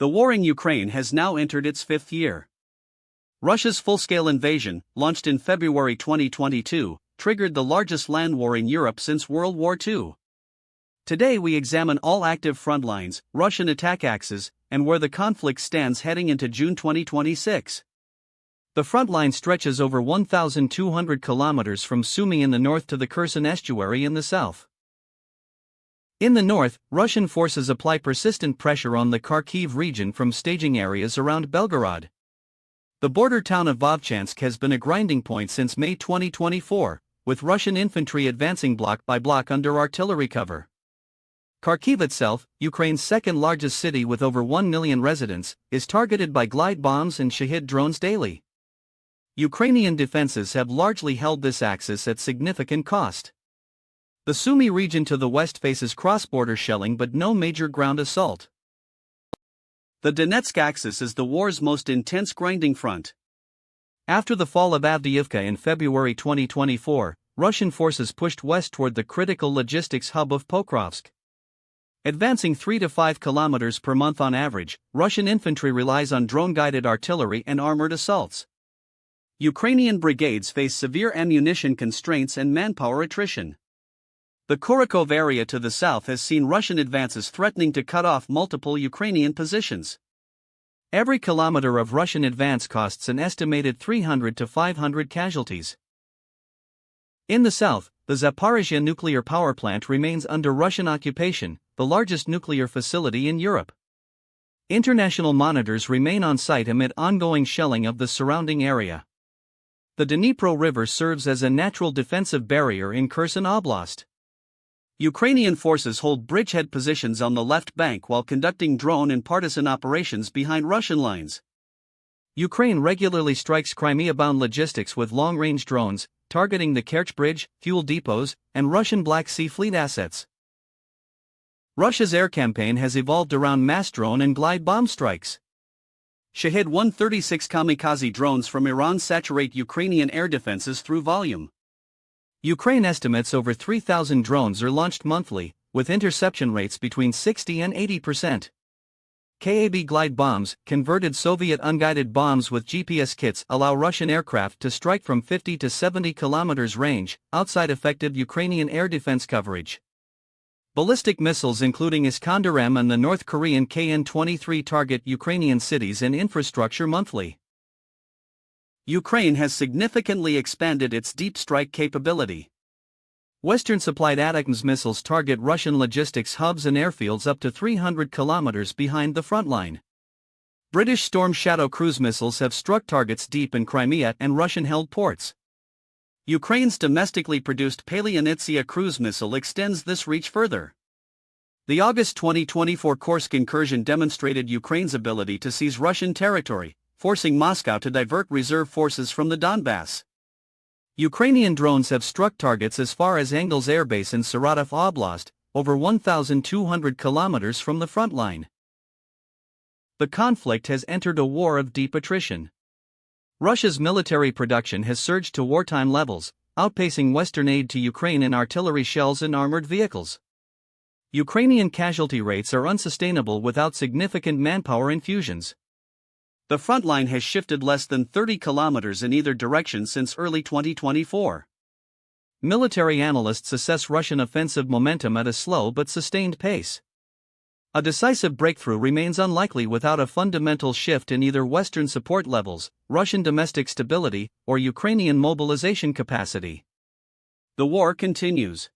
The war in Ukraine has now entered its fifth year. Russia's full-scale invasion, launched in February 2022, triggered the largest land war in Europe since World War II. Today we examine all active front lines, Russian attack axes, and where the conflict stands heading into June 2026. The front line stretches over 1,200 kilometers from Sumy in the north to the Kherson estuary in the south. In the north, Russian forces apply persistent pressure on the Kharkiv region from staging areas around Belgorod. The border town of Vovchansk has been a grinding point since May 2024, with Russian infantry advancing block by block under artillery cover. Kharkiv itself, Ukraine's second-largest city with over 1 million residents, is targeted by glide bombs and Shahed drones daily. Ukrainian defenses have largely held this axis at significant cost. The Sumy region to the west faces cross-border shelling but no major ground assault. The Donetsk axis is the war's most intense grinding front. After the fall of Avdiivka in February 2024, Russian forces pushed west toward the critical logistics hub of Pokrovsk. Advancing 3 to 5 kilometers per month on average, Russian infantry relies on drone-guided artillery and armored assaults. Ukrainian brigades face severe ammunition constraints and manpower attrition. The Kharkiv area to the south has seen Russian advances threatening to cut off multiple Ukrainian positions. Every kilometer of Russian advance costs an estimated 300 to 500 casualties. In the south, the Zaporizhzhia nuclear power plant remains under Russian occupation, the largest nuclear facility in Europe. International monitors remain on site amid ongoing shelling of the surrounding area. The Dnipro River serves as a natural defensive barrier in Kherson Oblast. Ukrainian forces hold bridgehead positions on the left bank while conducting drone and partisan operations behind Russian lines. Ukraine regularly strikes Crimea-bound logistics with long-range drones, targeting the Kerch Bridge, fuel depots, and Russian Black Sea Fleet assets. Russia's air campaign has evolved around mass drone and glide bomb strikes. Shahed 136 kamikaze drones from Iran saturate Ukrainian air defenses through volume. Ukraine estimates over 3,000 drones are launched monthly, with interception rates between 60 and 80%. KAB glide bombs, converted Soviet unguided bombs with GPS kits, allow Russian aircraft to strike from 50 to 70 kilometers range, outside effective Ukrainian air defense coverage. Ballistic missiles including Iskander-M and the North Korean KN-23 target Ukrainian cities and infrastructure monthly. Ukraine has significantly expanded its deep strike capability. Western-supplied ATACMS missiles target Russian logistics hubs and airfields up to 300 kilometers behind the front line. British Storm Shadow cruise missiles have struck targets deep in Crimea and Russian-held ports. Ukraine's domestically produced Paleonitsia cruise missile extends this reach further. The August 2024 Kursk incursion demonstrated Ukraine's ability to seize Russian territory, forcing Moscow to divert reserve forces from the Donbass. Ukrainian drones have struck targets as far as Engels Air Base in Saratov Oblast, over 1,200 kilometers from the front line. The conflict has entered a war of deep attrition. Russia's military production has surged to wartime levels, outpacing Western aid to Ukraine in artillery shells and armored vehicles. Ukrainian casualty rates are unsustainable without significant manpower infusions. The front line has shifted less than 30 kilometers in either direction since early 2024. Military analysts assess Russian offensive momentum at a slow but sustained pace. A decisive breakthrough remains unlikely without a fundamental shift in either Western support levels, Russian domestic stability, or Ukrainian mobilization capacity. The war continues.